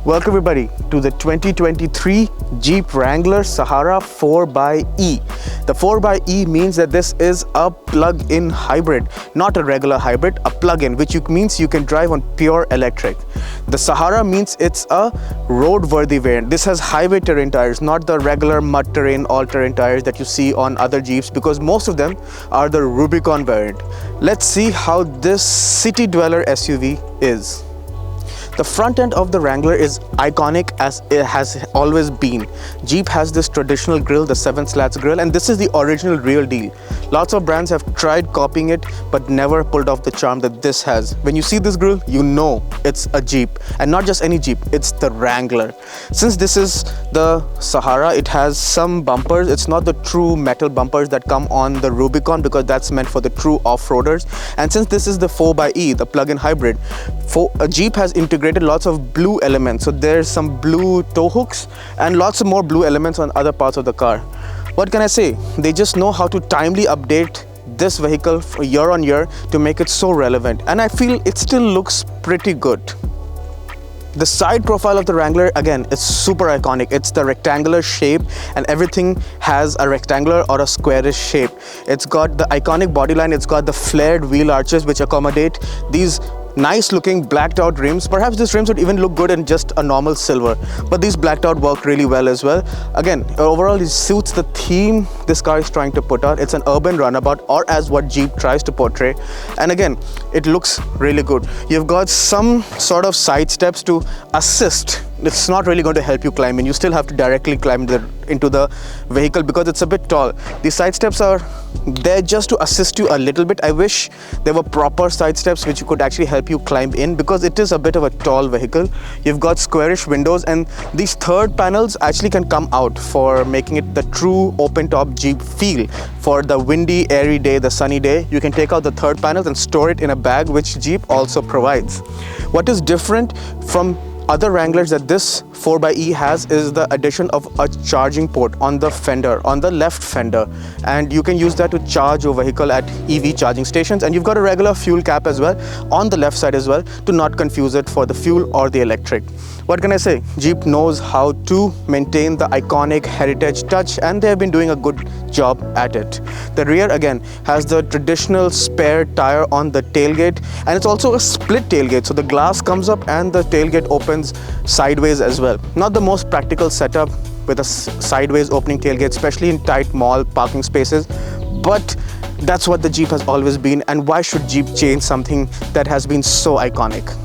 Welcome everybody to the 2023 Jeep Wrangler Sahara 4xe. The 4xe means that this is a plug-in hybrid, not a regular hybrid, a plug-in, which means you can drive on pure electric. The Sahara means it's a road-worthy variant. This has highway terrain tires, not the regular mud terrain, all-terrain tires that you see on other Jeeps, because most of them are the Rubicon variant. Let's see how this city dweller SUV is. The front end of the Wrangler is iconic as it has always been. Jeep has this traditional grille, the 7 slats grille, and this is the original real deal. Lots of brands have tried copying it but never pulled off the charm that this has. When you see this grille, you know it's a Jeep, and not just any Jeep, it's the Wrangler. Since this is the Sahara, it has some bumpers. It's not the true metal bumpers that come on the Rubicon, because that's meant for the true off-roaders. And since this is the 4xe, the plug-in hybrid, Jeep has integrated lots of blue elements. So there's some blue tow hooks and lots of more blue elements on other parts of the car. What can I say? They just know how to timely update this vehicle year on year to make it so relevant, and I feel it still looks pretty good. The side profile of the Wrangler, again, is super iconic. It's the rectangular shape, and everything has a rectangular or a squarish shape. It's got the iconic bodyline, it's got the flared wheel arches which accommodate these nice looking blacked out rims. Perhaps these rims would even look good in just a normal silver, but these blacked out work really well as well. Again, overall it suits the theme this car is trying to put out. It's an urban runabout, or as what Jeep tries to portray, and again it looks really good. You've got some sort of side steps to assist. It's not really going to help you climb in. You still have to directly climb into the vehicle because it's a bit tall. These side steps are there just to assist you a little bit. I wish there were proper side steps which could actually help you climb in, because it is a bit of a tall vehicle. You've got squarish windows, and these third panels actually can come out for making it the true open top Jeep feel. For the windy, airy day, the sunny day, you can take out the third panels and store it in a bag, which Jeep also provides. What is different from other Wranglers that this 4xe has is the addition of a charging port on the fender, on the left fender, and you can use that to charge your vehicle at EV charging stations. And you've got a regular fuel cap as well on the left side as well, to not confuse it for the fuel or the electric. What can I say? Jeep knows how to maintain the iconic heritage touch, and they have been doing a good job at it. The rear again has the traditional spare tire on the tailgate, and it's also a split tailgate, so the glass comes up and the tailgate opens sideways as well. Not the most practical setup with a sideways opening tailgate, especially in tight mall parking spaces, but that's what the Jeep has always been, and why should Jeep change something that has been so iconic?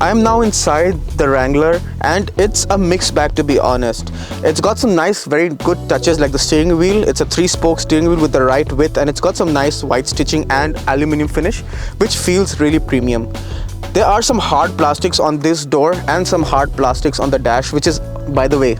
I am now inside the Wrangler, and it's a mixed bag, to be honest. It's got some nice, very good touches like the steering wheel. It's a 3-spoke steering wheel with the right width, and it's got some nice white stitching and aluminum finish, which feels really premium. There are some hard plastics on this door and some hard plastics on the dash, which is, by the way,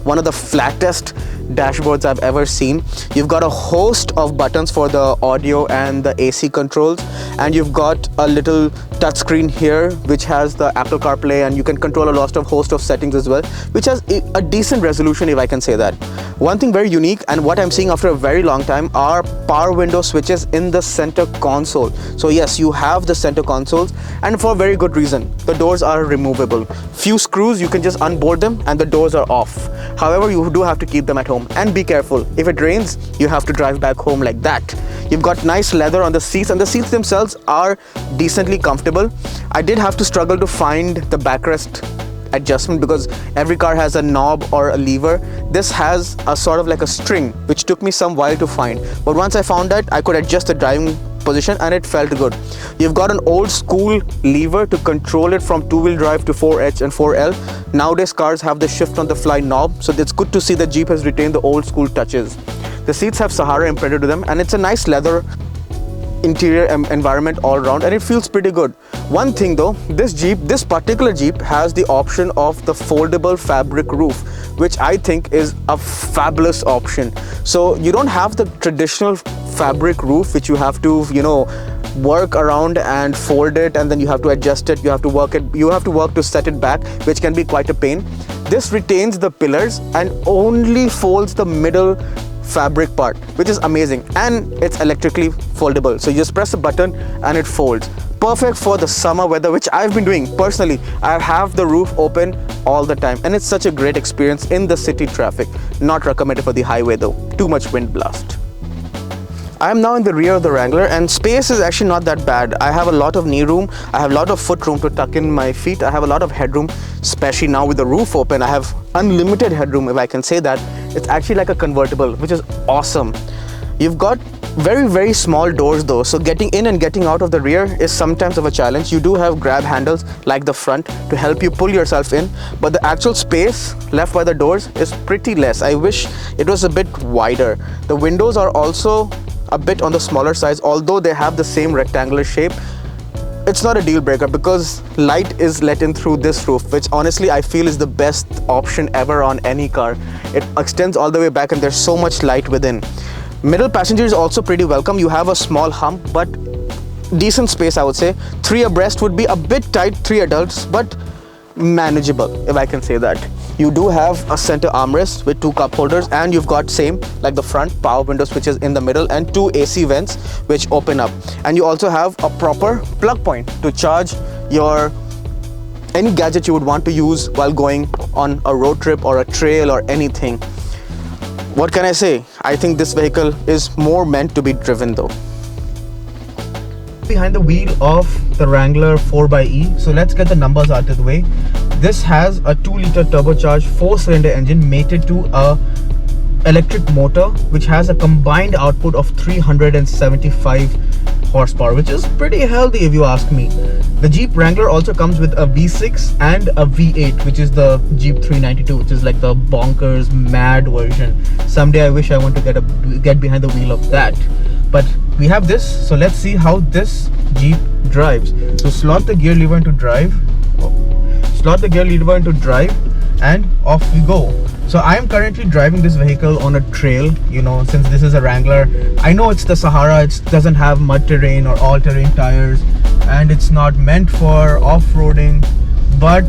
one of the flattest dashboards I've ever seen. You've got a host of buttons for the audio and the AC controls, and you've got a little touchscreen here which has the Apple CarPlay, and you can control a host of settings as well, which has a decent resolution, if I can say that. One thing very unique, and what I'm seeing after a very long time, are power window switches in the center console. So yes, you have the center consoles, and for a very good reason. The doors are removable. Few screws, you can just unbolt them and the doors are off. However, you do have to keep them at home, and be careful. If it rains, you have to drive back home like that. You've got nice leather on the seats, and the seats themselves are decently comfortable. I did have to struggle to find the backrest adjustment because every car has a knob or a lever. This has a sort of like a string, which took me some while to find, but once I found that, I could adjust the driving position and it felt good. You've got an old school lever to control it from 2-wheel drive to 4H and 4L. Nowadays cars have the shift on the fly knob, so it's good to see that Jeep has retained the old school touches. The seats have Sahara imprinted to them, and it's a nice leather interior environment all around, and it feels pretty good. One thing though, this particular Jeep has the option of the foldable fabric roof, which I think is a fabulous option. So you don't have the traditional fabric roof which you have to, work around and fold it, and then you have to adjust it, you have to work to set it back, which can be quite a pain. This retains the pillars and only folds the middle fabric part, which is amazing, and it's electrically foldable, so you just press a button and it folds. perfect for the summer weather, which I've been doing personally. I have the roof open all the time, and it's such a great experience in the city traffic. Not recommended for the highway though, too much wind blast. I am now in the rear of the Wrangler, and space is actually not that bad. I have a lot of knee room, I have a lot of foot room to tuck in my feet, I have a lot of headroom, especially now with the roof open. I have unlimited headroom, if I can say that. It's actually like a convertible, which is awesome. You've got very small doors though, so getting in and getting out of the rear is sometimes of a challenge. You do have grab handles like the front to help you pull yourself in, but the actual space left by the doors is pretty less. I wish it was a bit wider. The windows are also a bit on the smaller size, although they have the same rectangular shape. It's not a deal breaker because light is let in through this roof, which honestly I feel is the best option ever on any car. It extends all the way back and there's so much light within. Middle passenger is also pretty welcome. You have a small hump, but decent space, I would say. 3 abreast would be a bit tight, 3 adults, but manageable, if I can say that. You do have a center armrest with 2 cup holders, and you've got same like the front power window switches in the middle and 2 AC vents which open up. And you also have a proper plug point to charge your any gadget you would want to use while going on a road trip or a trail or anything. What can I say? I think this vehicle is more meant to be driven though. Behind the wheel of the Wrangler 4xe, so let's get the numbers out of the way. This has a 2-liter turbocharged 4-cylinder engine mated to a electric motor which has a combined output of 375 horsepower, which is pretty healthy if you ask me. The Jeep Wrangler also comes with a V6 and a V8, which is the Jeep 392, which is like the bonkers mad version. Someday I wish I want to get behind the wheel of that. But we have this, so let's see how this Jeep drives. So slot the gear lever into drive. Slot the gear lever into drive and off we go. So I am currently driving this vehicle on a trail, you know, since this is a Wrangler. I know it's the Sahara, it doesn't have mud terrain or all-terrain tires, and it's not meant for off-roading, but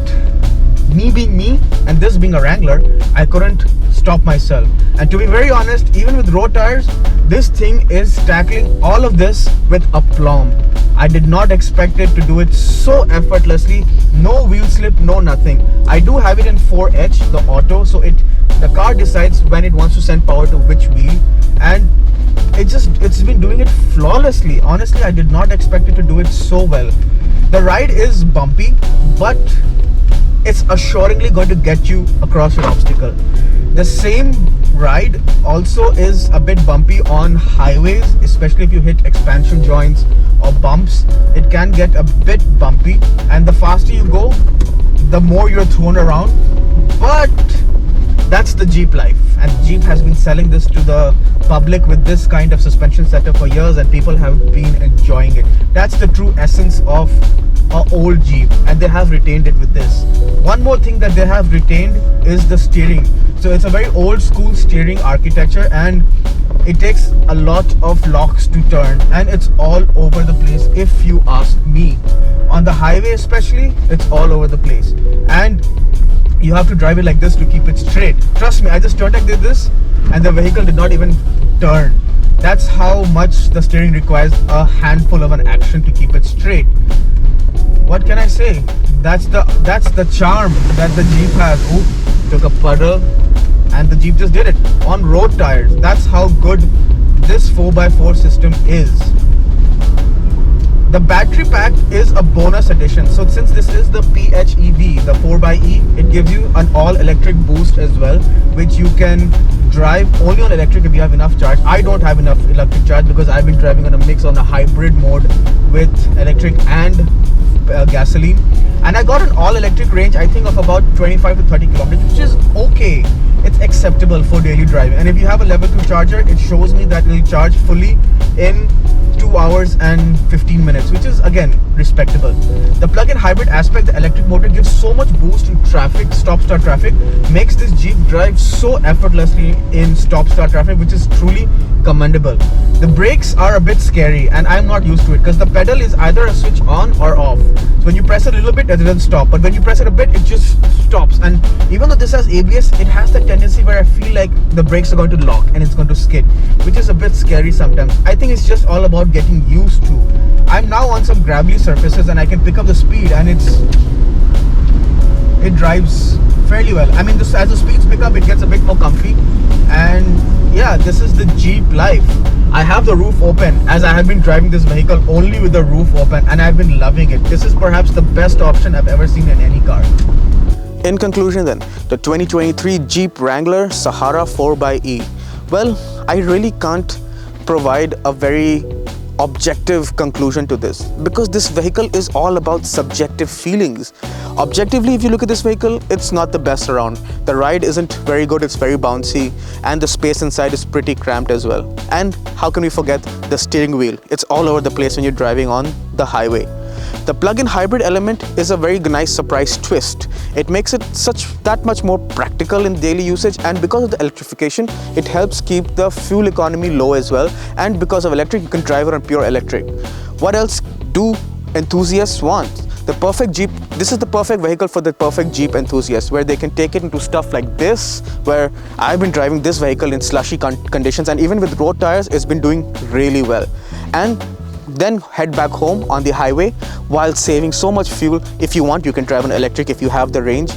me being me and this being a Wrangler, I couldn't stop myself. And to be very honest, even with road tires, this thing is tackling all of this with aplomb. I did not expect it to do it so effortlessly. No wheel slip, no nothing. I do have it in 4H, the auto, so the car decides when it wants to send power to which wheel, and it's been doing it flawlessly. Honestly, I did not expect it to do it so well. The ride is bumpy, but it's assuredly going to get you across your obstacle. The same ride also is a bit bumpy on highways, especially if you hit expansion joints or bumps. It can get a bit bumpy, and the faster you go, the more you're thrown around. But that's the Jeep life, and Jeep has been selling this to the public with this kind of suspension setup for years, and people have been enjoying it. That's the true essence of an old Jeep, and they have retained it with this. One more thing that they have retained is the steering. So it's a very old school steering architecture, and it takes a lot of locks to turn, and it's all over the place if you ask me. On the highway especially, it's all over the place, and you have to drive it like this to keep it straight. Trust me, I just turned like this and the vehicle did not even turn. That's how much the steering requires a handful of an action to keep it straight. What can I say? That's the charm that the Jeep has. Ooh, took a puddle, and the Jeep just did it on road tires. That's how good this 4x4 system is. The battery pack is a bonus addition. So since this is the PHEV, the 4xe, it gives you an all-electric boost as well, which you can drive only on electric if you have enough charge. I don't have enough electric charge because I've been driving on a mix on a hybrid mode with electric and gasoline, and I got an all-electric range, I think, of about 25 to 30 kilometers, which is okay. It's acceptable for daily driving, and if you have a level 2 charger, it shows me that it will charge fully in 2 hours and 15 minutes, which is again respectable. The plug-in hybrid aspect, the electric motor gives so much boost in traffic, stop-start traffic, makes this Jeep drive so effortlessly in stop-start traffic, which is truly commendable. The brakes are a bit scary, and I'm not used to it because the pedal is either a switch on or off. So when you press it a little bit, it doesn't stop, but when you press it a bit, it just stops. And even though this has ABS, it has the tendency where I feel like the brakes are going to lock and it's going to skid, which is a bit scary sometimes. I think it's just all about getting getting used to. I'm now on some gravelly surfaces and I can pick up the speed, and it drives fairly well. I mean, this, as the speeds pick up, it gets a bit more comfy. And yeah, this is the Jeep life. I have the roof open, as I have been driving this vehicle only with the roof open, and I've been loving it. This is perhaps the best option I've ever seen in any car. In conclusion then, the 2023 Jeep Wrangler Sahara 4xe. Well, I really can't provide a very objective conclusion to this, because this vehicle is all about subjective feelings. Objectively, if you look at this vehicle, it's not the best around. The ride isn't very good, it's very bouncy, and the space inside is pretty cramped as well. And how can we forget the steering wheel? It's all over the place when you're driving on the highway. The plug-in hybrid element is a very nice surprise twist. It makes it that much more practical in daily usage, and because of the electrification, it helps keep the fuel economy low as well. And because of electric, you can drive it on pure electric. What else do enthusiasts want? The perfect Jeep, this is the perfect vehicle for the perfect Jeep enthusiast, where they can take it into stuff like this, where I've been driving this vehicle in slushy conditions, and even with road tires, it's been doing really well. And then head back home on the highway while saving so much fuel. If you want, you can drive on electric if you have the range.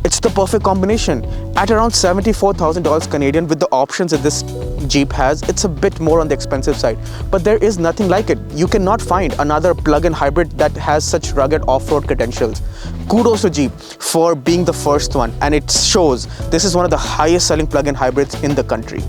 It's the perfect combination. At around $74,000 Canadian, with the options that this Jeep has, it's a bit more on the expensive side, but there is nothing like it. You cannot find another plug-in hybrid that has such rugged off-road credentials. Kudos to Jeep for being the first one, and it shows. This is one of the highest selling plug-in hybrids in the country.